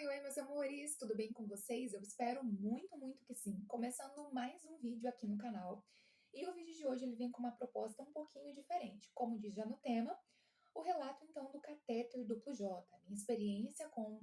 Oi, oi, meus amores, tudo bem com vocês? Eu espero muito, muito que sim. Começando mais um vídeo aqui no canal. E o vídeo de hoje ele vem com uma proposta um pouquinho diferente. Como diz já no tema, o relato então do catéter duplo J, minha experiência com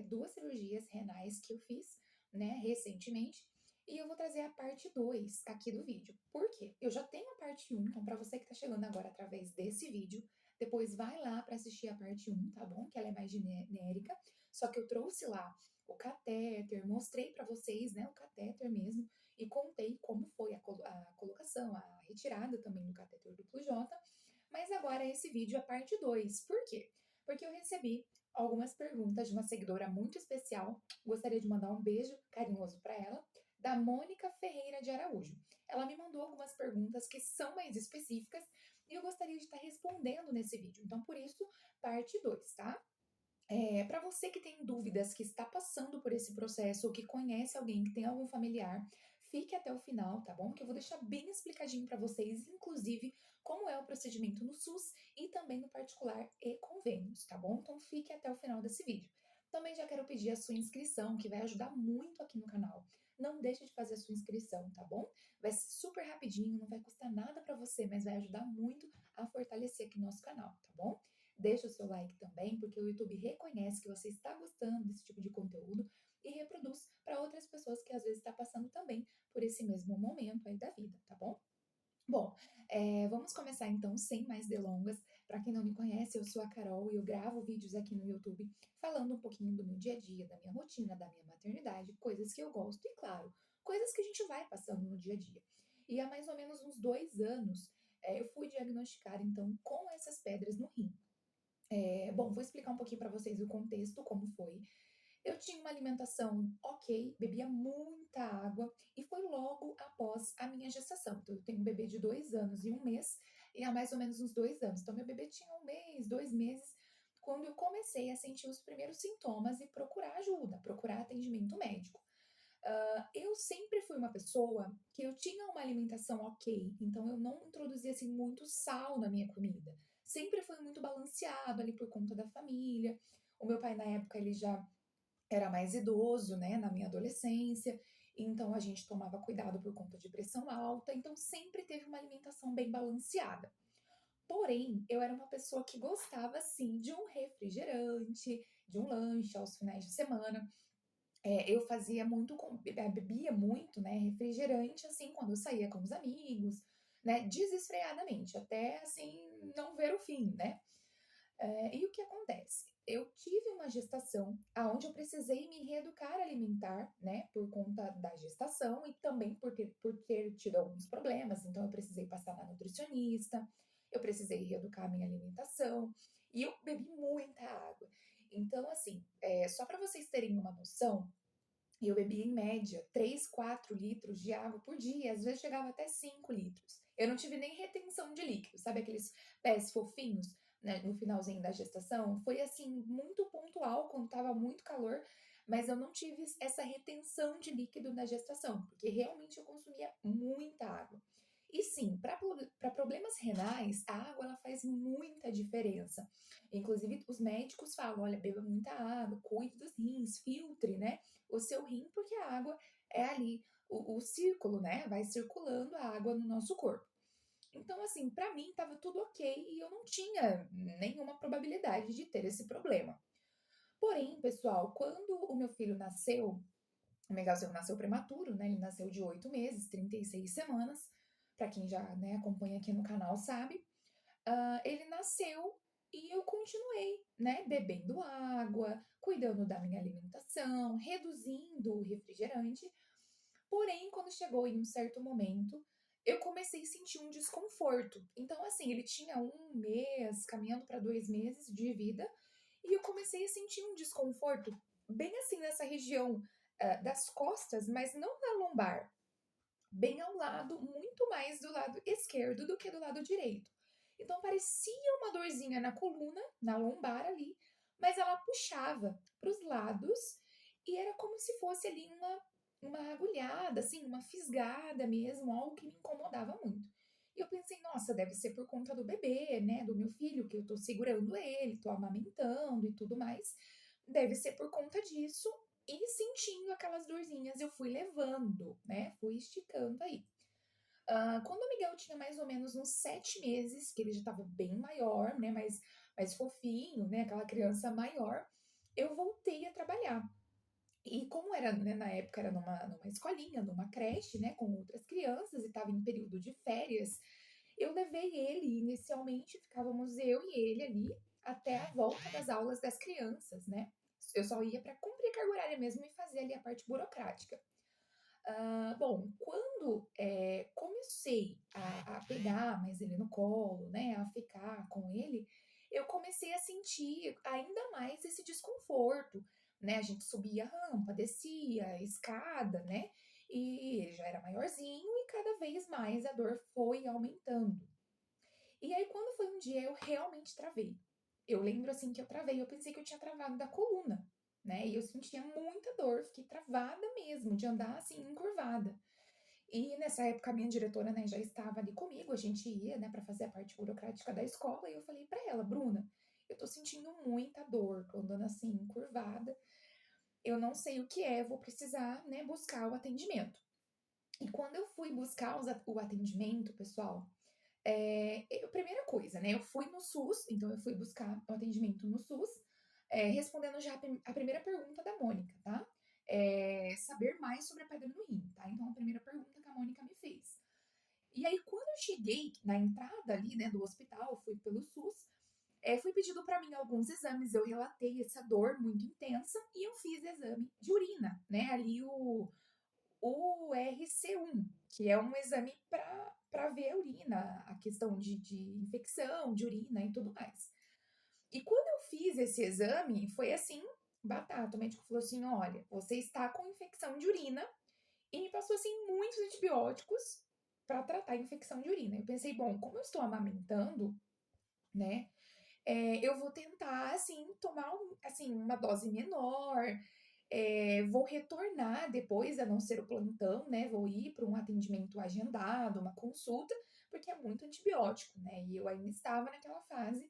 duas cirurgias renais que eu fiz, né, recentemente. E eu vou trazer a parte 2 aqui do vídeo. Por quê? Eu já tenho a parte um, então para você que está chegando agora através desse vídeo, depois vai lá para assistir a parte um, tá bom? Que ela é mais genérica. Só que eu trouxe lá o catéter, mostrei para vocês, né, o catéter mesmo, e contei como foi a colocação, a retirada também do catéter duplo J. Mas agora esse vídeo é parte 2. Por quê? Porque eu recebi algumas perguntas de uma seguidora muito especial. Gostaria de mandar um beijo carinhoso para ela, da Mônica Ferreira de Araújo. Ela me mandou algumas perguntas que são mais específicas e eu gostaria de estar respondendo nesse vídeo. Então, por isso, parte 2, tá? Para você que tem dúvidas, que está passando por esse processo ou que conhece alguém que tem algum familiar, fique até o final, tá bom? Que eu vou deixar bem explicadinho para vocês, inclusive como é o procedimento no SUS e também no particular e convênios, tá bom? Então fique até o final desse vídeo. Também já quero pedir a sua inscrição, que vai ajudar muito aqui no canal. Não deixe de fazer a sua inscrição, tá bom? Vai ser super rapidinho, não vai custar nada para você, mas vai ajudar muito a fortalecer aqui nosso canal, tá bom? Deixa o seu like também, porque o YouTube reconhece que você está gostando desse tipo de conteúdo e reproduz para outras pessoas que às vezes estão passando também por esse mesmo momento aí da vida, tá bom? Bom, vamos começar então sem mais delongas. Para quem não me conhece, eu sou a Carol e eu gravo vídeos aqui no YouTube falando um pouquinho do meu dia a dia, da minha rotina, da minha maternidade, coisas que eu gosto e, claro, coisas que a gente vai passando no dia a dia. E há mais ou menos uns 2 anos, eu fui diagnosticada então com essas pedras no rim. Bom, vou explicar um pouquinho para vocês o contexto, como foi. Eu tinha uma alimentação ok, bebia muita água e foi logo após a minha gestação. Então, eu tenho um bebê de 2 anos e um mês, e há mais ou menos uns 2 anos. Então, meu bebê tinha um mês, 2 meses, quando eu comecei a sentir os primeiros sintomas e procurar ajuda, procurar atendimento médico. Eu sempre fui uma pessoa que eu tinha uma alimentação ok, então eu não introduzia assim muito sal na minha comida. Sempre foi muito balanceado ali por conta da família. O meu pai na época ele já era mais idoso, né, na minha adolescência, então a gente tomava cuidado por conta de pressão alta, então sempre teve uma alimentação bem balanceada. Porém, eu era uma pessoa que gostava sim de um refrigerante, de um lanche aos finais de semana. Eu fazia muito bebia muito, né, refrigerante, assim, quando eu saía com os amigos, né, desesfreadamente, até, assim, não ver o fim, né. E o que acontece? Eu tive uma gestação aonde eu precisei me reeducar alimentar, né, por conta da gestação e também por ter tido alguns problemas, então eu precisei passar na nutricionista, eu precisei reeducar a minha alimentação e eu bebi muita água. Então, assim, só para vocês terem uma noção, eu bebia em média 3, 4 litros de água por dia, às vezes chegava até 5 litros. Eu não tive nem retenção de líquido, sabe aqueles pés fofinhos, né, no finalzinho da gestação? Foi assim, muito pontual quando estava muito calor, mas eu não tive essa retenção de líquido na gestação, porque realmente eu consumia muita água. E sim, para problemas renais, a água ela faz muita diferença. Inclusive, os médicos falam: olha, beba muita água, cuide dos rins, filtre, né? O seu rim, porque a água é ali o círculo, né? Vai circulando a água no nosso corpo. Então, assim, para mim estava tudo ok e eu não tinha nenhuma probabilidade de ter esse problema. Porém, pessoal, quando o meu filho nasceu, o Miguel nasceu prematuro, né? Ele nasceu de 8 meses, 36 semanas. Para quem já né, acompanha aqui no canal sabe, ele nasceu e eu continuei, né, bebendo água, cuidando da minha alimentação, reduzindo o refrigerante. Porém, quando chegou em um certo momento, eu comecei a sentir um desconforto. Então, assim, ele tinha um mês, caminhando para 2 meses de vida, e eu comecei a sentir um desconforto bem assim nessa região das costas, mas não na lombar, bem ao lado, muito mais do lado esquerdo do que do lado direito. Então parecia uma dorzinha na coluna, na lombar ali, mas ela puxava para os lados e era como se fosse ali uma agulhada, assim, uma fisgada mesmo, algo que me incomodava muito. E eu pensei, nossa, deve ser por conta do bebê, né, do meu filho, que eu tô segurando ele, tô amamentando e tudo mais. deve ser por conta disso. E sentindo aquelas dorzinhas, eu fui levando, né? Fui esticando aí. Quando o Miguel tinha mais ou menos uns 7 meses, que ele já estava bem maior, né? Mais fofinho, né? Aquela criança maior, eu voltei a trabalhar. E como era, né, na época era numa escolinha, numa creche, né, com outras crianças, e estava em período de férias, eu levei ele, inicialmente ficávamos eu e ele ali até a volta das aulas das crianças, né? Eu só ia para cumprir a carga horária mesmo e fazer ali a parte burocrática. Bom, quando comecei a pegar mais ele no colo, né, a ficar com ele, eu comecei a sentir ainda mais esse desconforto, né? A gente subia a rampa, descia a escada, né? E ele já era maiorzinho e cada vez mais a dor foi aumentando. E aí, quando foi um dia, eu realmente travei. Eu lembro assim que eu travei, eu pensei que eu tinha travado da coluna, né? E eu sentia muita dor, fiquei travada mesmo, de andar assim, encurvada. E nessa época a minha diretora, né, já estava ali comigo, a gente ia, né, para fazer a parte burocrática da escola, e eu falei para ela, Bruna, eu tô sentindo muita dor, tô andando assim, encurvada, eu não sei o que é, vou precisar, né, buscar o atendimento. E quando eu fui buscar o atendimento, pessoal, primeira coisa, né? Eu fui no SUS, então eu fui buscar o atendimento no SUS, respondendo já a primeira pergunta da Mônica, tá? Saber mais sobre a pedra no rim, tá? Então, a primeira pergunta que a Mônica me fez. E aí, quando eu cheguei na entrada ali, né, do hospital, fui pelo SUS, foi pedido para mim alguns exames, eu relatei essa dor muito intensa e eu fiz exame de urina, né? Ali o RC1, que é um exame para ver a urina, a questão de infecção, de urina e tudo mais. E quando eu fiz esse exame, foi assim, batata. O médico falou assim: olha, você está com infecção de urina, e me passou assim muitos antibióticos para tratar a infecção de urina. Eu pensei, bom, como eu estou amamentando, né? Eu vou tentar, assim, tomar assim, uma dose menor, vou retornar depois, a não ser o plantão, né? Vou ir para um atendimento agendado, uma consulta, porque é muito antibiótico, né? E eu ainda estava naquela fase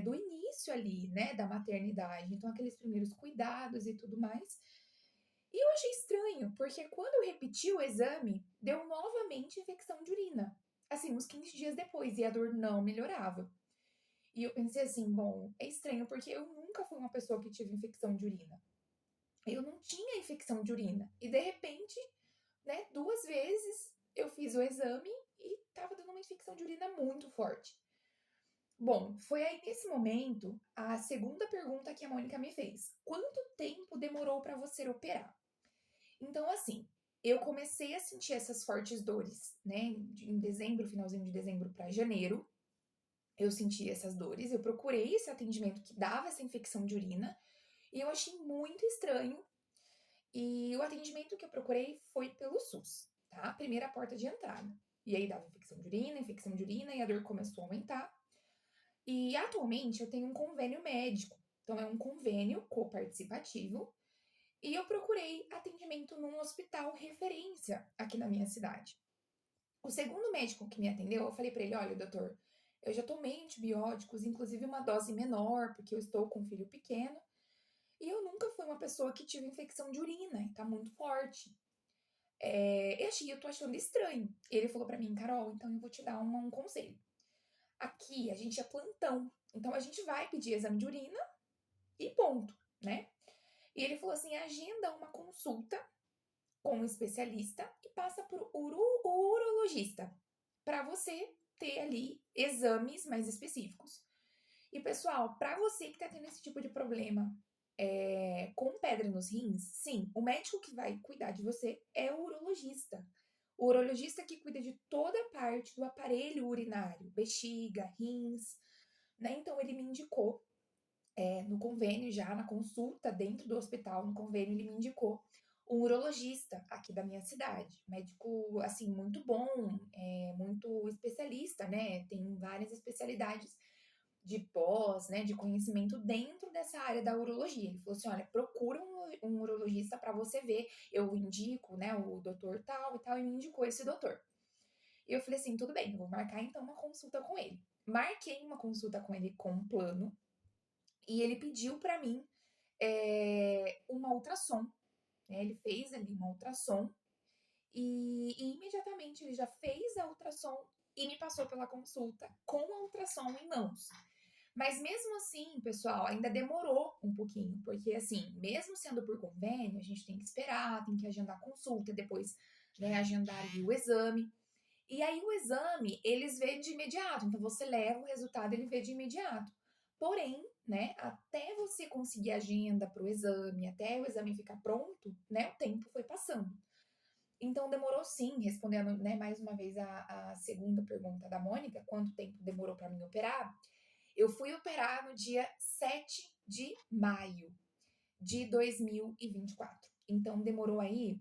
do início ali, né, da maternidade, então aqueles primeiros cuidados e tudo mais. E eu achei estranho, porque quando eu repeti o exame, deu novamente infecção de urina, assim, uns 15 dias depois, e a dor não melhorava. E eu pensei assim, bom, é estranho, porque eu nunca fui uma pessoa que tive infecção de urina. Eu não tinha infecção de urina. E de repente, né, 2 vezes eu fiz o exame e tava dando uma infecção de urina muito forte. Bom, foi aí nesse momento a segunda pergunta que a Mônica me fez. Quanto tempo demorou para você operar? Então, assim, eu comecei a sentir essas fortes dores, né, em dezembro, finalzinho de dezembro para janeiro. Eu senti essas dores, eu procurei esse atendimento que dava essa infecção de urina e eu achei muito estranho. E o atendimento que eu procurei foi pelo SUS, tá? Primeira porta de entrada. E aí dava infecção de urina e a dor começou a aumentar. E atualmente eu tenho um convênio médico. Então é um convênio coparticipativo e eu procurei atendimento num hospital referência aqui na minha cidade. O segundo médico que me atendeu, eu falei para ele: olha, doutor, eu já tomei antibióticos, inclusive uma dose menor, porque eu estou com um filho pequeno, e eu nunca fui uma pessoa que tive infecção de urina, e tá muito forte. Eu tô achando estranho. Ele falou para mim: Carol, então eu vou te dar um conselho. Aqui a gente é plantão, então a gente vai pedir exame de urina e ponto, né? E ele falou assim: agenda uma consulta com um especialista e passa por urologista para você ter ali exames mais específicos. E pessoal, para você que está tendo esse tipo de problema com pedra nos rins, sim, o médico que vai cuidar de você é o urologista. O urologista que cuida de toda a parte do aparelho urinário, bexiga, rins, né? Então ele me indicou no convênio, já na consulta dentro do hospital, no convênio, ele me indicou um urologista aqui da minha cidade. Médico, assim, muito bom, muito especialista, né? Tem várias especialidades de pós, né? De conhecimento dentro dessa área da urologia. Ele falou assim: olha, procura um urologista para você ver. Eu indico, né? O doutor tal e tal, e me indicou esse doutor. E eu falei assim: tudo bem, eu vou marcar então uma consulta com ele. Marquei uma consulta com ele com um plano e ele pediu para mim uma ultrassom, né? Ele fez ali uma ultrassom e imediatamente ele já fez a ultrassom e me passou pela consulta com a ultrassom em mãos. Mas mesmo assim, pessoal, ainda demorou um pouquinho, porque assim, mesmo sendo por convênio, a gente tem que esperar, tem que agendar a consulta, depois, né, agendar ali o exame. E aí o exame, eles vê de imediato, então você leva o resultado, ele vê de imediato. Porém, né, até você conseguir agenda para o exame, até o exame ficar pronto, né, o tempo foi passando. Então demorou sim, respondendo, né, mais uma vez a segunda pergunta da Mônica, quanto tempo demorou para mim operar? Eu fui operar no dia 7 de maio de 2024. Então demorou aí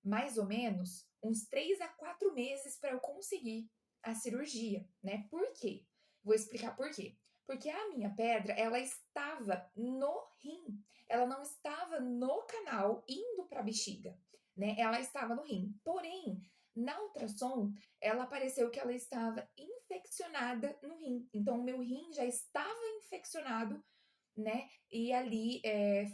mais ou menos uns 3 a 4 meses para eu conseguir a cirurgia, né? Por quê? Vou explicar por quê. Porque a minha pedra, ela estava no rim. Ela não estava no canal indo para a bexiga, né? Ela estava no rim. Porém, na ultrassom, ela apareceu que ela estava infeccionada no rim. Então, o meu rim já estava infeccionado, né? E ali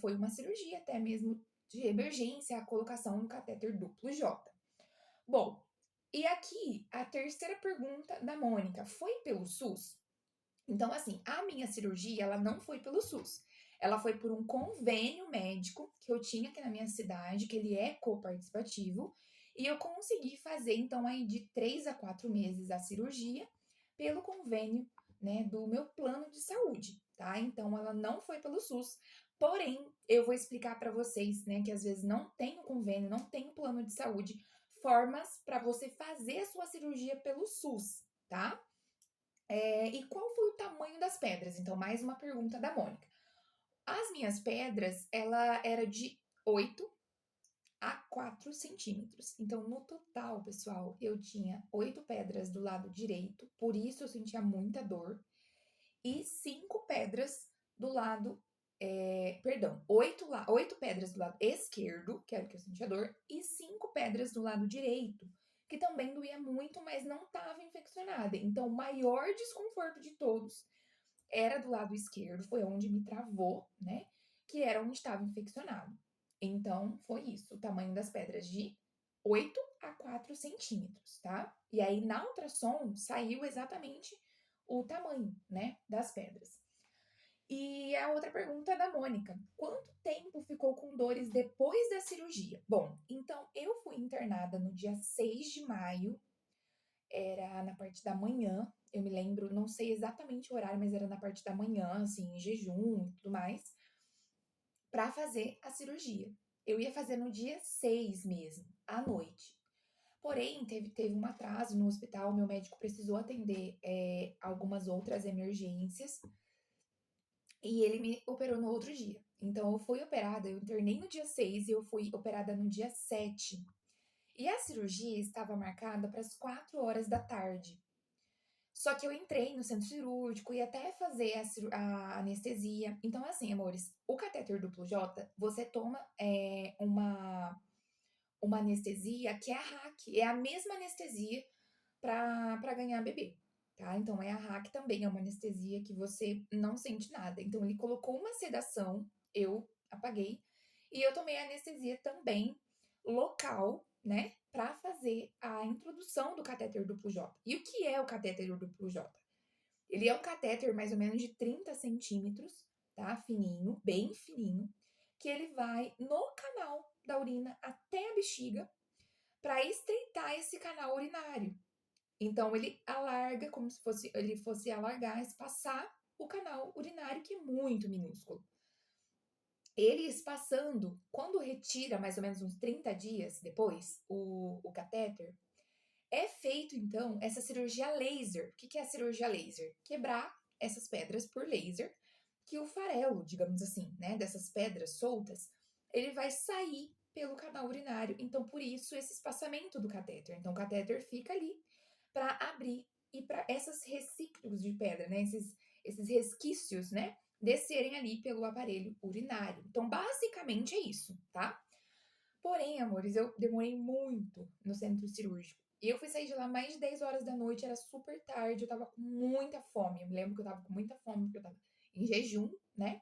foi uma cirurgia até mesmo de emergência, a colocação do catéter duplo J. Bom, e aqui a terceira pergunta da Mônica, foi pelo SUS? Então, assim, a minha cirurgia, ela não foi pelo SUS. Ela foi por um convênio médico que eu tinha aqui na minha cidade, que ele é coparticipativo, e eu consegui fazer, então, aí de 3 a 4 meses a cirurgia pelo convênio, né, do meu plano de saúde, tá? Então, ela não foi pelo SUS. Porém, eu vou explicar para vocês, né, que às vezes não tem o convênio, não tem o plano de saúde, formas para você fazer a sua cirurgia pelo SUS, tá? E qual foi o tamanho das pedras? Então, mais uma pergunta da Mônica. As minhas pedras, ela era de 8 a 4 centímetros. Então, no total, pessoal, eu tinha 8 pedras do lado direito, por isso eu sentia muita dor, e 5 pedras do lado. Perdão, 8 pedras do lado esquerdo, que era o que eu sentia dor, e 5 pedras do lado direito, que também doía muito, mas não estava infeccionada. Então, o maior desconforto de todos era do lado esquerdo, foi onde me travou, né? Que era onde estava infeccionado. Então, foi isso, o tamanho das pedras de 8 a 4 centímetros, tá? E aí, na ultrassom, saiu exatamente o tamanho, né, das pedras. E a outra pergunta é da Mônica. Quanto tempo ficou com dores depois da cirurgia? Bom, então eu fui internada no dia 6 de maio, era na parte da manhã, eu me lembro, não sei exatamente o horário, mas era na parte da manhã, assim, em jejum e tudo mais, para fazer a cirurgia. Eu ia fazer no dia 6 mesmo, à noite. Porém, teve um atraso no hospital, meu médico precisou atender algumas outras emergências e ele me operou no outro dia. Então, eu fui operada, eu internei no dia 6 e eu fui operada no dia 7. E a cirurgia estava marcada para as 4 horas da tarde. Só que eu entrei no centro cirúrgico e até fazer a anestesia. Então, assim, amores, o catéter duplo J, você toma uma anestesia que é a RAC, é a mesma anestesia para ganhar bebê, tá? Então, é a RAC também, é uma anestesia que você não sente nada. Então, ele colocou uma sedação, eu apaguei, e eu tomei a anestesia também local, né, para fazer a introdução do catéter duplo J. E o que é o catéter duplo J? Ele é um catéter mais ou menos de 30 centímetros, tá? Fininho, bem fininho, que ele vai no canal da urina até a bexiga para estreitar esse canal urinário. Então ele alarga como se ele fosse alargar, espaçar o canal urinário, que é muito minúsculo. Ele espaçando, quando retira mais ou menos uns 30 dias depois o catéter, é feito então essa cirurgia laser. O que é a cirurgia laser? Quebrar essas pedras por laser, que o farelo, digamos assim, né, dessas pedras soltas, ele vai sair pelo canal urinário. Então, por isso, esse espaçamento do catéter. Então, o catéter fica ali para abrir e para esses resíduos de pedra, né, esses resquícios, né, descerem ali pelo aparelho urinário. Então, basicamente é isso, tá? Porém, amores, eu demorei muito no centro cirúrgico. E eu fui sair de lá mais de 10 horas da noite, era super tarde, eu tava com muita fome. Eu me lembro que eu tava com muita fome, porque eu tava em jejum, né?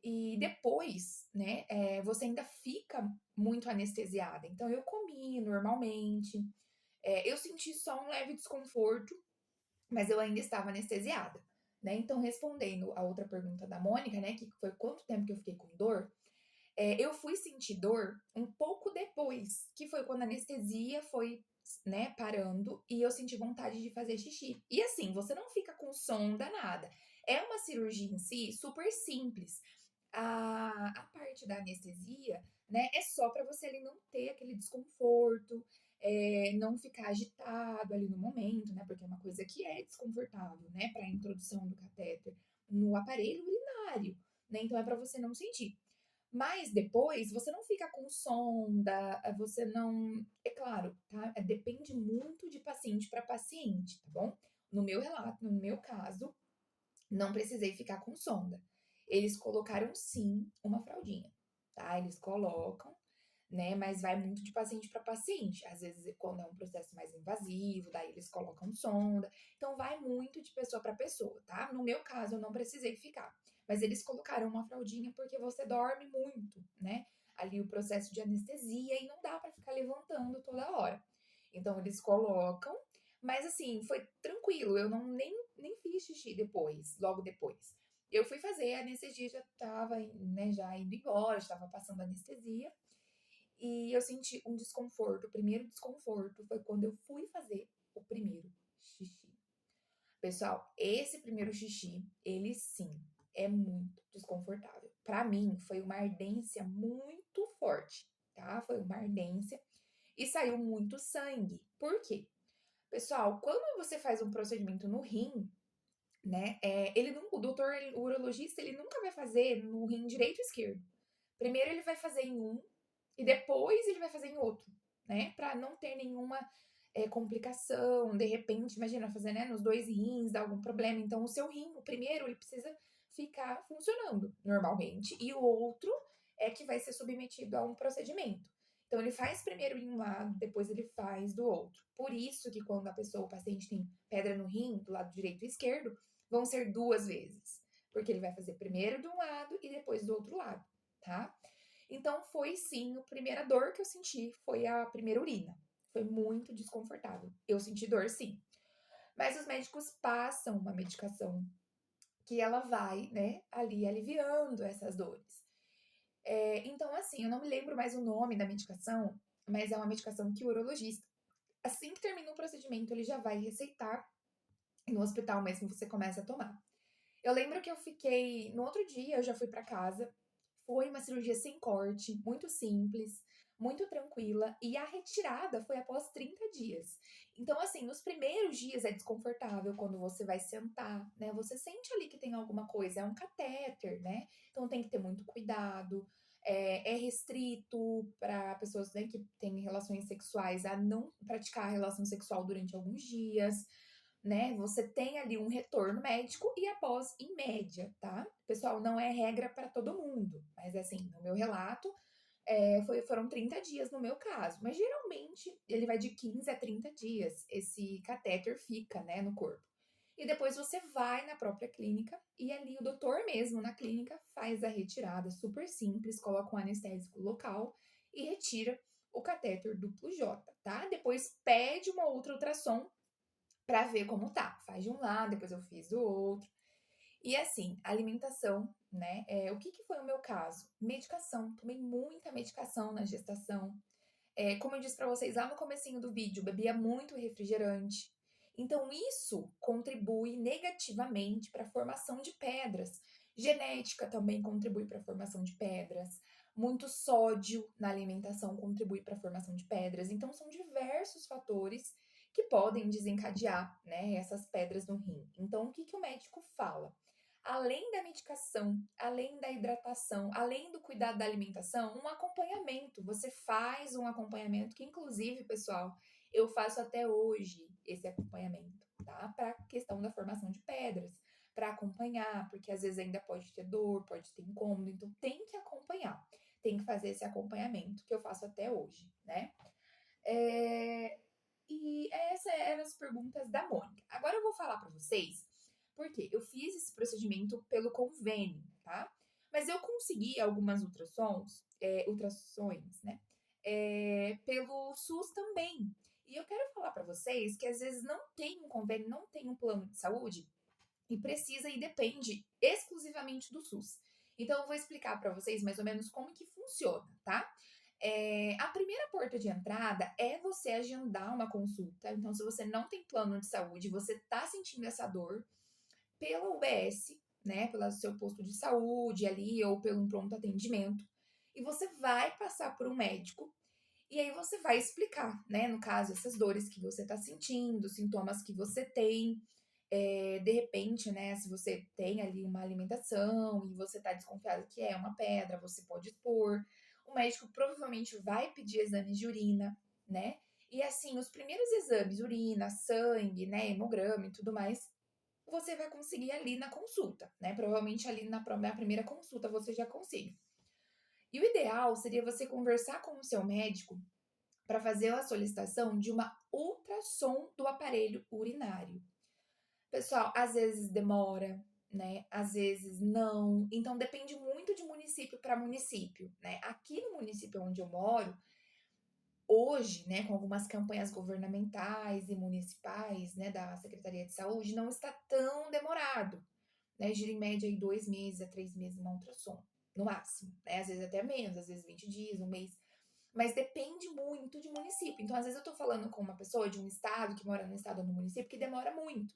E depois, né, você ainda fica muito anestesiada. Então eu comi normalmente, eu senti só um leve desconforto, mas eu ainda estava anestesiada, né? Então, respondendo a outra pergunta da Mônica, né, que foi quanto tempo que eu fiquei com dor, eu fui sentir dor um pouco depois, que foi quando a anestesia foi, né, parando e eu senti vontade de fazer xixi. E assim, você não fica com sonda, nada. É uma cirurgia em si super simples. A parte da anestesia, né, é só para você ali não ter aquele desconforto, não ficar agitado ali no momento, né, porque é uma coisa que é desconfortável, né, para a introdução do catéter no aparelho urinário, né, então é para você não sentir. Mas depois você não fica com sonda, você não. É claro, tá? Depende muito de paciente para paciente, tá bom? No meu relato, no meu caso, não precisei ficar com sonda. Eles colocaram sim uma fraldinha, tá? Eles colocam, né? Mas vai muito de paciente para paciente. Às vezes, quando é um processo mais invasivo, daí eles colocam sonda. Então, vai muito de pessoa para pessoa, tá? No meu caso, eu não precisei ficar. Mas eles colocaram uma fraldinha porque você dorme muito, né? Ali o processo de anestesia e não dá para ficar levantando toda hora. Então, eles colocam. Mas assim, foi tranquilo. Eu não nem fiz xixi depois, logo depois. Eu fui fazer, a anestesia já estava, né, já indo embora, estava passando anestesia. E eu senti um desconforto. O primeiro desconforto foi quando eu fui fazer o primeiro xixi. Pessoal, esse primeiro xixi, ele sim é muito desconfortável. Para mim, foi uma ardência muito forte, tá? Foi uma ardência e saiu muito sangue. Por quê? Pessoal, quando você faz um procedimento no rim, né? Ele não, o doutor o urologista, ele nunca vai fazer no rim direito ou esquerdo. Primeiro ele vai fazer em um e depois ele vai fazer em outro, né? Para não ter nenhuma complicação. De repente, imagina fazer, né, nos dois rins, dar algum problema. Então, o seu rim, o primeiro, ele precisa ficar funcionando normalmente e o outro é que vai ser submetido a um procedimento. Então, ele faz primeiro em um lado, depois ele faz do outro. Por isso que quando a pessoa, o paciente tem pedra no rim, do lado direito e esquerdo, vão ser duas vezes. Porque ele vai fazer primeiro de um lado e depois do outro lado, tá? Então, foi sim, a primeira dor que eu senti foi a primeira urina. Foi muito desconfortável. Eu senti dor, sim. Mas os médicos passam uma medicação que ela vai, né, ali aliviando essas dores. Então, assim, eu não me lembro mais o nome da medicação, mas é uma medicação que o urologista, assim que termina o procedimento, ele já vai receitar e no hospital mesmo você começa a tomar. Eu lembro que eu fiquei. No outro dia eu já fui para casa. Foi uma cirurgia sem corte, muito simples, muito tranquila. E a retirada foi após 30 dias. Então, assim, nos primeiros dias é desconfortável quando você vai sentar, né? Você sente ali que tem alguma coisa, é um catéter, né? Então tem que ter muito cuidado. É restrito para pessoas, né, que têm relações sexuais a não praticar a relação sexual durante alguns dias, né? Você tem ali um retorno médico e após, em média, tá? Pessoal, não é regra para todo mundo, mas assim, no meu relato, foram 30 dias no meu caso, mas geralmente ele vai de 15 a 30 dias, esse catéter fica, né, no corpo. E depois você vai na própria clínica e ali o doutor mesmo na clínica faz a retirada super simples, coloca um anestésico local e retira o catéter duplo J, tá? Depois pede uma outra ultrassom para ver como tá. Faz de um lado, depois eu fiz do outro. E assim, alimentação, né? O que foi o meu caso? Medicação. Tomei muita medicação na gestação. Como eu disse para vocês lá no comecinho do vídeo, bebia muito refrigerante. Então, isso contribui negativamente para a formação de pedras. Genética também contribui para a formação de pedras. Muito sódio na alimentação contribui para a formação de pedras. Então, são diversos fatores que podem desencadear, né, essas pedras no rim. Então, o que o médico fala? Além da medicação, além da hidratação, além do cuidado da alimentação, um acompanhamento. Você faz um acompanhamento que, inclusive, pessoal, eu faço até hoje esse acompanhamento, tá? Para a questão da formação de pedras, para acompanhar, porque às vezes ainda pode ter dor, pode ter incômodo, então tem que acompanhar, tem que fazer esse acompanhamento que eu faço até hoje, né? E essas eram as perguntas da Mônica. Agora eu vou falar para vocês, porque eu fiz esse procedimento pelo convênio, tá? Mas eu consegui algumas ultrações, né, pelo SUS também. E eu quero falar para vocês que às vezes não tem um convênio, não tem um plano de saúde e precisa e depende exclusivamente do SUS. Então eu vou explicar para vocês mais ou menos como que funciona, tá? A primeira porta de entrada é você agendar uma consulta. Então, se você não tem plano de saúde, você está sentindo essa dor pela UBS, né, pelo seu posto de saúde ali ou pelo um pronto atendimento, e você vai passar por um médico e aí você vai explicar, né, no caso, essas dores que você está sentindo, sintomas que você tem, de repente, né, se você tem ali uma alimentação e você está desconfiado que é uma pedra, você pode expor. O médico provavelmente vai pedir exames de urina, né? E assim, os primeiros exames, urina, sangue, né, hemograma e tudo mais, você vai conseguir ali na consulta, né? Provavelmente ali na primeira consulta você já consiga. E o ideal seria você conversar com o seu médico para fazer a solicitação de uma ultrassom do aparelho urinário. Pessoal, às vezes demora, né? Às vezes não. Então depende muito de município para município, né? Aqui no município onde eu moro, hoje, né, com algumas campanhas governamentais e municipais, né, da Secretaria de Saúde, não está tão demorado, né? Gira em média aí 2 meses a 3 meses uma ultrassom, no máximo, né? Às vezes até menos, às vezes 20 dias, um mês. Mas depende muito de município. Então, às vezes eu tô falando com uma pessoa de um estado, que mora no estado ou no município, que demora muito.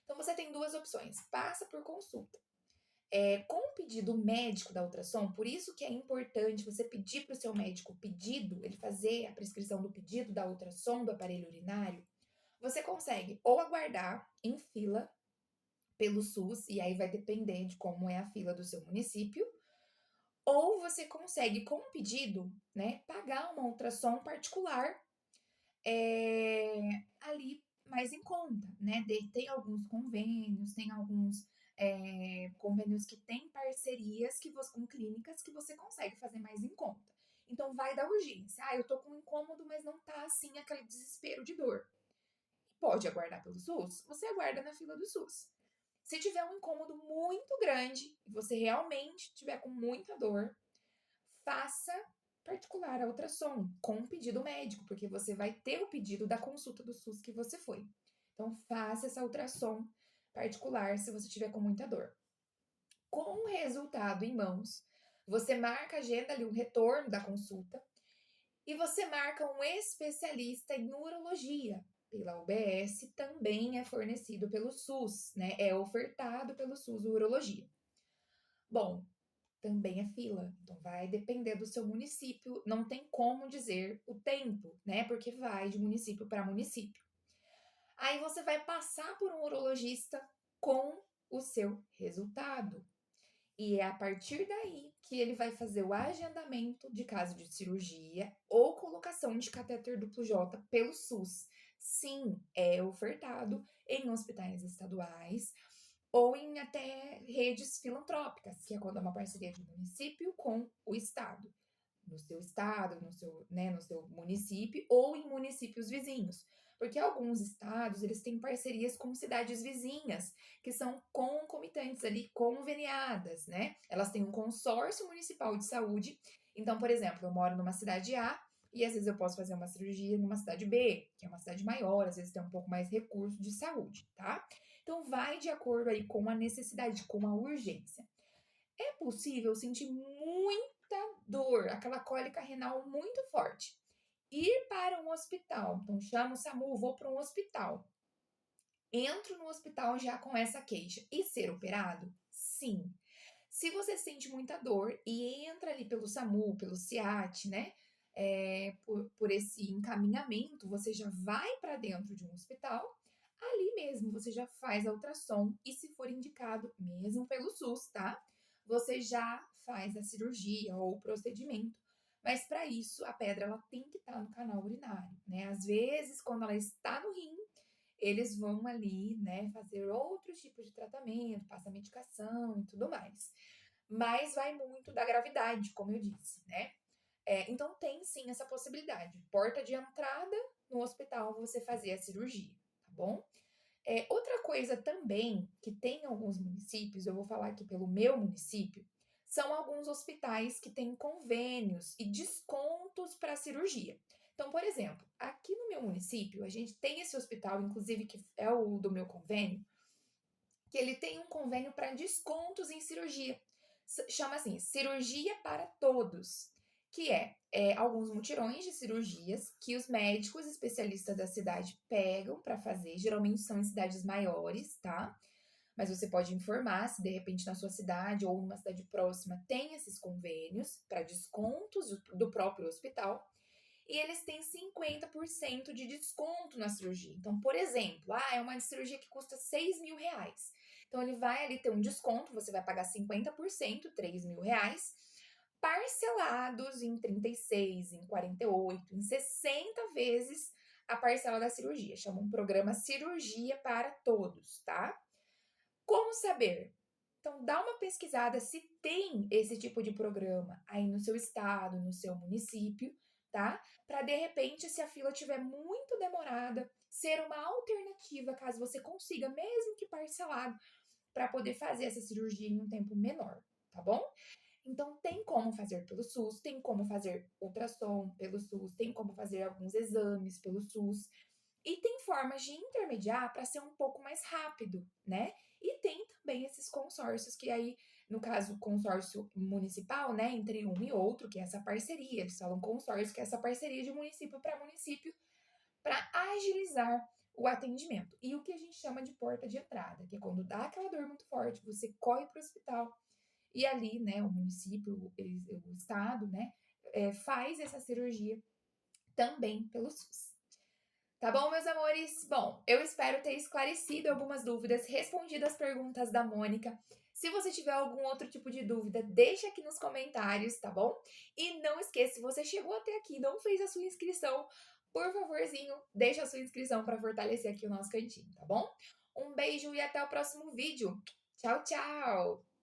Então, você tem duas opções. Passa por consulta. Com o pedido médico da ultrassom, por isso que é importante você pedir para o seu médico o pedido, ele fazer a prescrição do pedido da ultrassom do aparelho urinário, você consegue ou aguardar em fila pelo SUS, e aí vai depender de como é a fila do seu município, ou você consegue, com o pedido, né, pagar uma ultrassom particular ali mais em conta, né? Tem alguns convênios, tem alguns convênios que têm parcerias com clínicas que você consegue fazer mais em conta. Então vai da urgência. Ah, eu tô com um incômodo, mas não tá assim aquele desespero de dor. Pode aguardar pelo SUS? Você aguarda na fila do SUS. Se tiver um incômodo muito grande e você realmente tiver com muita dor, faça particular a ultrassom com pedido médico, porque você vai ter o pedido da consulta do SUS que você foi. Então, faça essa ultrassom particular se você tiver com muita dor. Com o resultado em mãos, você marca, agenda ali um retorno da consulta e você marca um especialista em urologia. Pela UBS, também é fornecido pelo SUS, né? É ofertado pelo SUS urologia. Bom, também é fila. Então vai depender do seu município, não tem como dizer o tempo, né? Porque vai de município para município. Aí você vai passar por um urologista com o seu resultado. E é a partir daí que ele vai fazer o agendamento de caso de cirurgia ou colocação de catéter duplo J pelo SUS. Sim, é ofertado em hospitais estaduais ou em até redes filantrópicas, que é quando é uma parceria de município com o estado. No seu estado, no seu município ou em municípios vizinhos. Porque alguns estados, eles têm parcerias com cidades vizinhas, que são concomitantes ali, conveniadas, né? Elas têm um consórcio municipal de saúde. Então, por exemplo, eu moro numa cidade A e às vezes eu posso fazer uma cirurgia numa cidade B, que é uma cidade maior, às vezes tem um pouco mais recurso de saúde, tá? Então, vai de acordo aí com a necessidade, com a urgência. É possível sentir muita dor, aquela cólica renal muito forte. Ir para um hospital. Então, chamo o SAMU, vou para um hospital. Entro no hospital já com essa queixa. E ser operado? Sim. Se você sente muita dor e entra ali pelo SAMU, pelo SIAT, né? Por esse encaminhamento, você já vai para dentro de um hospital. Ali mesmo você já faz a ultrassom e, se for indicado, mesmo pelo SUS, tá? Você já faz a cirurgia ou o procedimento. Mas para isso, a pedra ela tem que estar no canal urinário, né? Às vezes, quando ela está no rim, eles vão ali, né, fazer outros tipos de tratamento, passa medicação e tudo mais. Mas vai muito da gravidade, como eu disse, né? Então tem sim essa possibilidade. Porta de entrada no hospital você fazer a cirurgia, tá bom? Outra coisa também que tem em alguns municípios, eu vou falar aqui pelo meu município, são alguns hospitais que têm convênios e descontos para cirurgia. Então, por exemplo, aqui no meu município, a gente tem esse hospital, inclusive que é o do meu convênio, que ele tem um convênio para descontos em cirurgia. Chama assim, Cirurgia para Todos, que é alguns mutirões de cirurgias que os médicos especialistas da cidade pegam para fazer, geralmente são em cidades maiores, tá? Mas você pode informar se de repente na sua cidade ou numa cidade próxima tem esses convênios para descontos do próprio hospital. E eles têm 50% de desconto na cirurgia. Então, por exemplo, é uma cirurgia que custa R$ 6.000. Então, ele vai ali ter um desconto, você vai pagar 50%, R$ 3.000, parcelados em 36, em 48, em 60 vezes a parcela da cirurgia. Chama um programa Cirurgia para Todos, tá? Como saber? Então, dá uma pesquisada se tem esse tipo de programa aí no seu estado, no seu município, tá? Para de repente, se a fila estiver muito demorada, ser uma alternativa caso você consiga, mesmo que parcelado, para poder fazer essa cirurgia em um tempo menor, tá bom? Então, tem como fazer pelo SUS, tem como fazer ultrassom pelo SUS, tem como fazer alguns exames pelo SUS. E tem formas de intermediar para ser um pouco mais rápido, né? E tem também esses consórcios que aí, no caso, consórcio municipal, né, entre um e outro, que é essa parceria, eles falam consórcio, que é essa parceria de município para município para agilizar o atendimento. E o que a gente chama de porta de entrada, que é quando dá aquela dor muito forte, você corre para o hospital e ali, né, o município, o estado, né, faz essa cirurgia também pelo SUS. Tá bom, meus amores? Bom, eu espero ter esclarecido algumas dúvidas, respondido as perguntas da Mônica. Se você tiver algum outro tipo de dúvida, deixa aqui nos comentários, tá bom? E não esqueça, se você chegou até aqui e não fez a sua inscrição, por favorzinho, deixa a sua inscrição para fortalecer aqui o nosso cantinho, tá bom? Um beijo e até o próximo vídeo. Tchau, tchau!